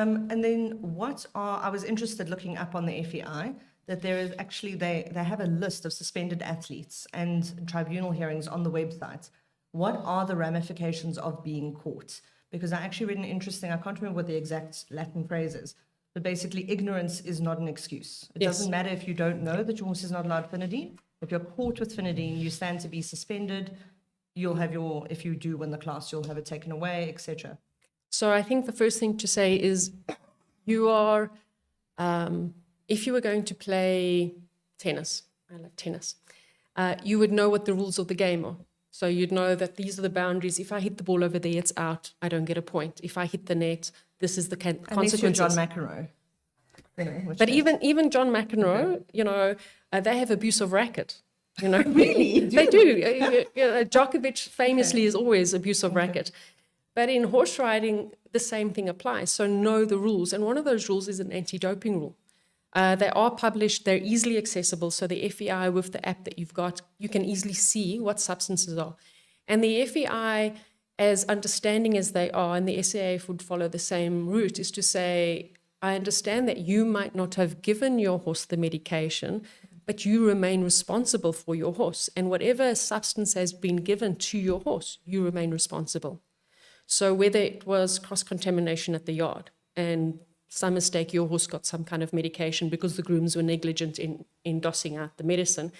And then I was interested looking up on the FEI that there is actually, they have a list of suspended athletes and tribunal hearings on the website. What are the ramifications of being caught? Because I actually read an interesting, I can't remember what the exact Latin phrase is, but basically ignorance is not an excuse. It doesn't matter if you don't know that your horse is not allowed finidine. If you're caught with finidine, you stand to be suspended. You'll have if you do win the class, you'll have it taken away, etc. So I think the first thing to say is you are, if you were going to play tennis, I love tennis, you would know what the rules of the game are. So you'd know that these are the boundaries. If I hit the ball over there, it's out. I don't get a point. If I hit the net, this is the consequences. Unless you're John McEnroe. But even John McEnroe, they have abuse of racket. Really? They do. Djokovic famously is always abuse of racket. But in horse riding, the same thing applies. So know the rules. And one of those rules is an anti-doping rule. They are published. They're easily accessible. So the FEI with the app that you've got, you can easily see what substances are. And the FEI, as understanding as they are, and the SAEF would follow the same route, is to say, I understand that you might not have given your horse the medication, but you remain responsible for your horse. And whatever substance has been given to your horse, you remain responsible. So whether it was cross-contamination at the yard and some mistake, your horse got some kind of medication because the grooms were negligent in dossing out the medicine,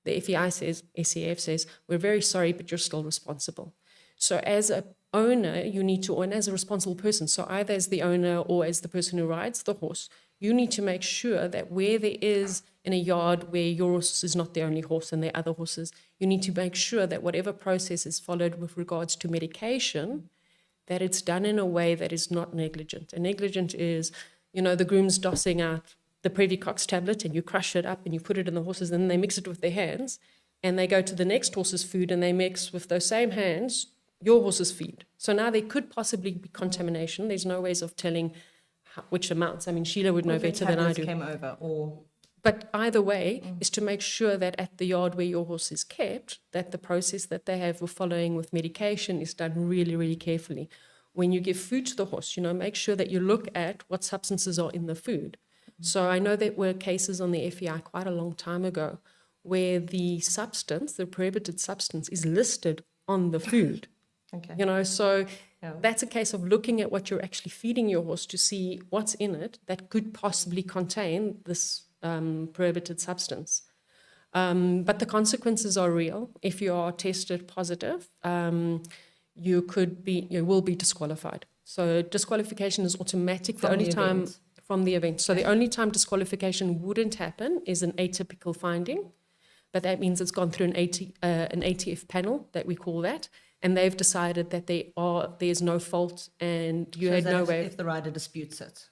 the FEI says, SAEF says, we're very sorry, but you're still responsible. So as a owner, you need to, and as a responsible person, so either as the owner or as the person who rides the horse, you need to make sure that where there is in a yard where your horse is not the only horse and there are other horses, you need to make sure that whatever process is followed with regards to medication, that it's done in a way that is not negligent. And negligent is, the grooms dossing out the Previcox tablet and you crush it up and you put it in the horses and then they mix it with their hands and they go to the next horse's food and they mix with those same hands your horse's feed. So now there could possibly be contamination. There's no ways of telling which amounts. I mean, Sheelagh would know better than I do. Came over or... But either way is to make sure that at the yard where your horse is kept, that the process that they have with following with medication is done really, really carefully. When you give food to the horse, make sure that you look at what substances are in the food. So I know there were cases on the FEI quite a long time ago where the substance, the prohibited substance, is listed on the food. Okay. So that's a case of looking at what you're actually feeding your horse to see what's in it that could possibly contain this prohibited substance. But the consequences are real. If you are tested positive, you will be disqualified. So disqualification is automatic. From the time from the event. So the only time disqualification wouldn't happen is an atypical finding, but that means it's gone through an ATF panel, that we call that, and they've decided that there's no fault and you had no way. If the rider disputes it.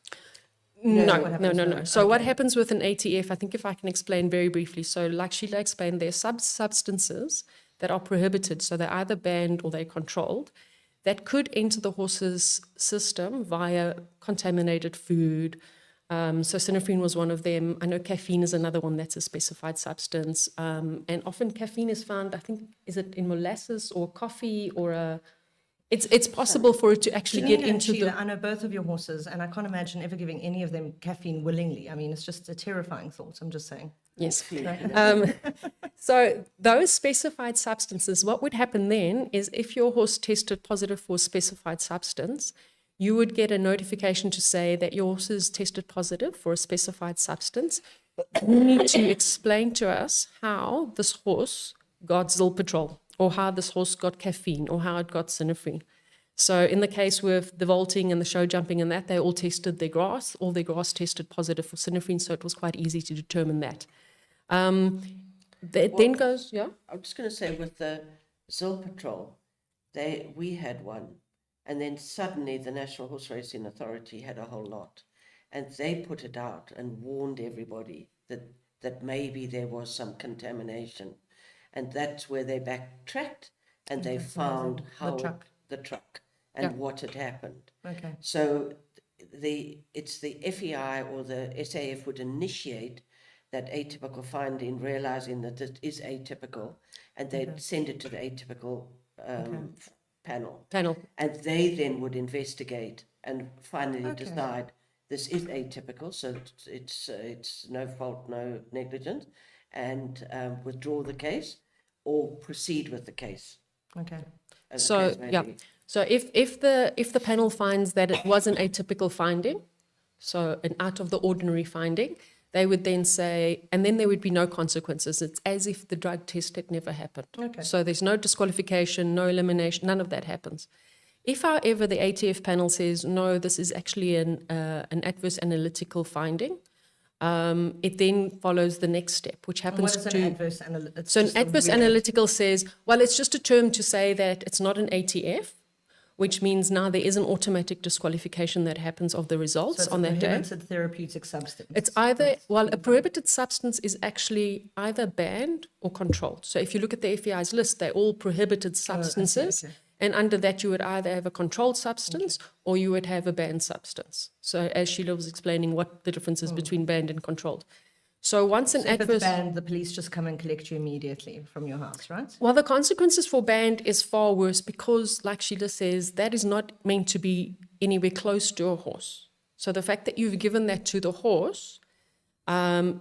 No. So what happens with an ATF, I think if I can explain very briefly. So like Sheelagh explained, there are substances that are prohibited. So they're either banned or they're controlled that could enter the horse's system via contaminated food. So synephrine was one of them. I know caffeine is another one that's a specified substance. And often caffeine is found, I think, is it in molasses or coffee or it's possible for it to actually Janine get and into Sheelagh, I know both of your horses, and I can't imagine ever giving any of them caffeine willingly. I mean, it's just a terrifying thought, I'm just saying. Yes. So those specified substances, what would happen then is if your horse tested positive for a specified substance, you would get a notification to say that your horse is tested positive for a specified substance. You need to explain to us how this horse got Zilpatrol, or how this horse got caffeine, or how it got synephrine. So in the case with the vaulting and the show jumping and that, they all tested their grass. All their grass tested positive for synephrine, so it was quite easy to determine that. Then goes, yeah? I'm just going to say with the Zilpatrol, we had one, and then suddenly the National Horse Racing Authority had a whole lot, and they put it out and warned everybody that maybe there was some contamination. And that's where they backtracked and they found the truck and what had happened. Okay. So it's the FEI or the SAF would initiate that atypical finding, realizing that it is atypical, and they'd send it to the atypical panel. And they then would investigate and finally decide this is atypical, so it's no fault, no negligence, and withdraw the case or proceed with the case. Okay. as the So case may yeah, be. so if the panel finds that it was an atypical finding, so an out of the ordinary finding, they would then say, and then there would be no consequences. It's as if the drug test had never happened. Okay. So there's no disqualification, no elimination, none of that happens. If, however, the ATF panel says, no, this is actually an adverse analytical finding, it then follows the next step, which And happens what is to... an adverse analytical? So an adverse analytical says, well, it's just a term to say that it's not an ATF, which means now there is an automatic disqualification that happens of the results on that day. prohibited therapeutic substance. It's either, well, a prohibited substance is actually either banned or controlled. So if you look at the FEI's list, they're all prohibited substances. okay. And under that, you would either have a controlled substance or you would have a banned substance. So as Sheelagh was explaining what the difference is between banned and controlled. So once an So if it's adverse... banned, the police just come and collect you immediately from your house, right? Well, the consequences for banned is far worse because, like Sheelagh says, that is not meant to be anywhere close to a horse. So the fact that you've given that to the horse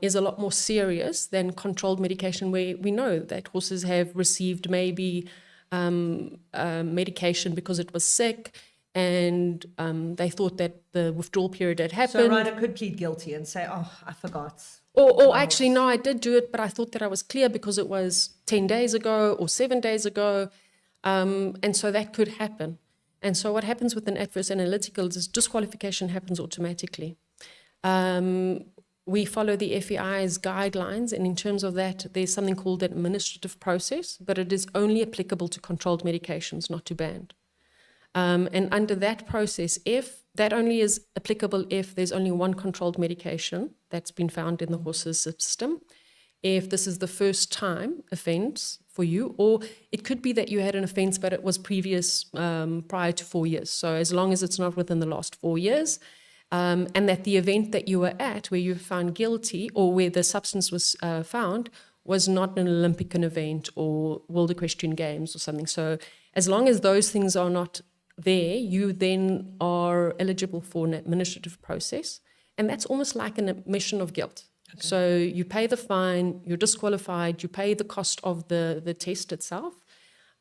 is a lot more serious than controlled medication, where we know that horses have received maybe medication because it was sick and they thought that the withdrawal period had happened. So a rider could plead guilty and say, oh, I forgot. Or actually, no, I did do it, but I thought that I was clear because it was 10 days ago or 7 days ago. And so that could happen. And so what happens with an adverse analytical is disqualification happens automatically. We follow the FEI's guidelines, and in terms of that, there's something called an administrative process, but it is only applicable to controlled medications, not to banned. And under that process, if that only is applicable if there's only one controlled medication that's been found in the horse's system, if this is the first time offence for you, or it could be that you had an offence but it was previous prior to 4 years. So as long as it's not within the last 4 years, and that the event that you were at where you were found guilty or where the substance was found was not an Olympic event or World Equestrian Games or something. So as long as those things are not there, you then are eligible for an administrative process. And that's almost like an admission of guilt. Okay. So you pay the fine, you're disqualified, you pay the cost of the test itself,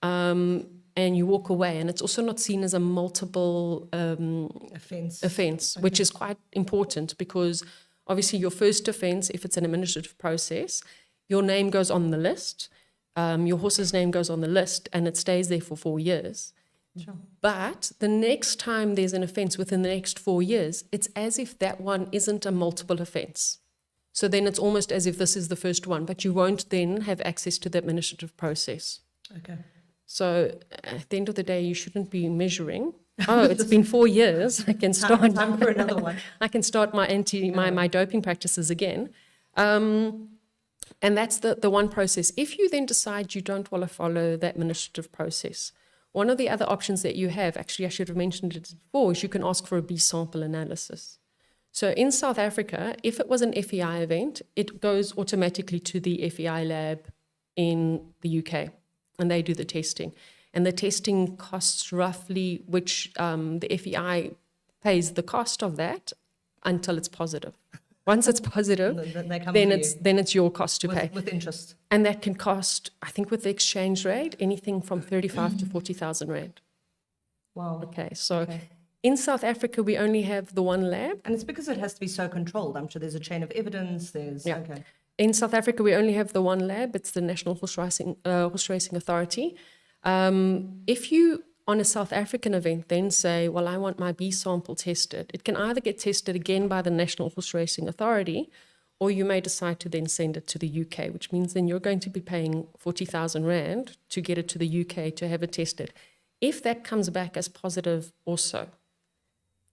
and you walk away. And it's also not seen as a multiple offence, which is quite important because obviously your first offence, if it's an administrative process, your name goes on the list, your horse's name goes on the list, and it stays there for 4 years. Sure. But the next time there's an offence within the next 4 years, it's as if that one isn't a multiple offence. So then it's almost as if this is the first one, but you won't then have access to the administrative process. Okay. So at the end of the day, you shouldn't be measuring. Oh, it's been 4 years. I can start. Time for another one. I can start my doping practices again. And that's the one process. If you then decide you don't want to follow the administrative process, one of the other options that you have, actually I should have mentioned it before, is you can ask for a B sample analysis. So in South Africa, if it was an FEI event, it goes automatically to the FEI lab in the UK, and they do the testing. And the testing costs roughly, which the FEI pays the cost of that until it's positive. Once it's positive, then it's your cost to pay. With interest. And that can cost, I think with the exchange rate, anything from 35 to 40,000 rand. Wow. Okay, so in South Africa, we only have the one lab. And it's because it has to be so controlled. I'm sure there's a chain of evidence. Okay. In South Africa, we only have the one lab. It's the National Horse Racing Authority. If you, on a South African event, then say, well, I want my B sample tested, it can either get tested again by the National Horse Racing Authority, or you may decide to then send it to the UK, which means then you're going to be paying 40,000 rand to get it to the UK to have it tested. If that comes back as positive also,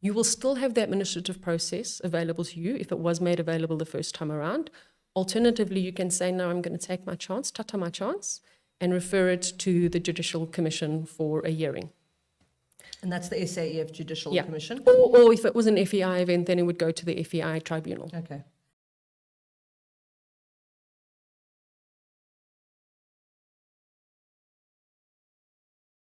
you will still have the administrative process available to you if it was made available the first time around. Alternatively, you can say, no, I'm going to take my chance, tata my chance, and refer it to the Judicial Commission for a hearing. And that's the SAEF Judicial Commission? Or if it was an FEI event, then it would go to the FEI tribunal. Okay.